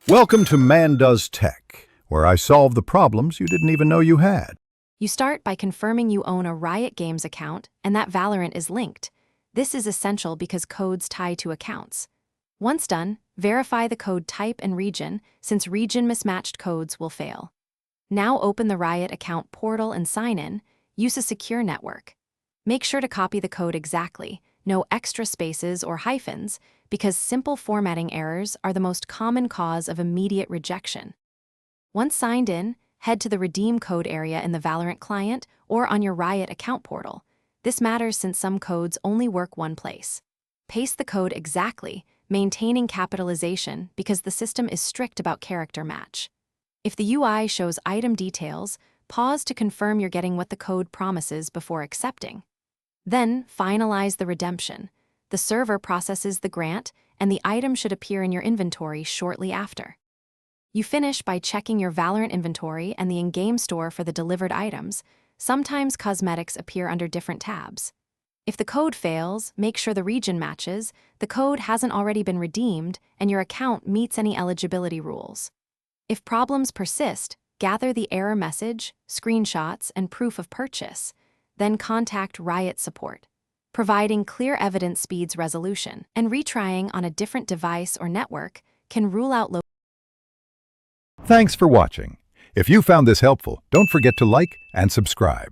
Welcome to Man Does Tech, where I solve the problems you didn't even know you had. You start by confirming you own a Riot Games account and that Valorant is linked. This is essential because codes tie to accounts. Once done, verify the code type and region, since region-mismatched codes will fail. Now open the Riot account portal and sign in. Use a secure network. Make sure to copy the code exactly, no extra spaces or hyphens, because simple formatting errors are the most common cause of immediate rejection. Once signed in, head to the Redeem Code area in the Valorant client or on your Riot account portal. This matters since some codes only work one place. Paste the code exactly, maintaining capitalization because the system is strict about character match. If the UI shows item details, pause to confirm you're getting what the code promises before accepting. Then, finalize the redemption. The server processes the grant, and the item should appear in your inventory shortly after. You finish by checking your Valorant inventory and the in-game store for the delivered items. Sometimes cosmetics appear under different tabs. If the code fails, make sure the region matches, the code hasn't already been redeemed, and your account meets any eligibility rules. If problems persist, gather the error message, screenshots, and proof of purchase. Then contact Riot support. Providing clear evidence speeds resolution, and retrying on a different device or network can rule out Thanks for watching. If you found this helpful, don't forget to like and subscribe.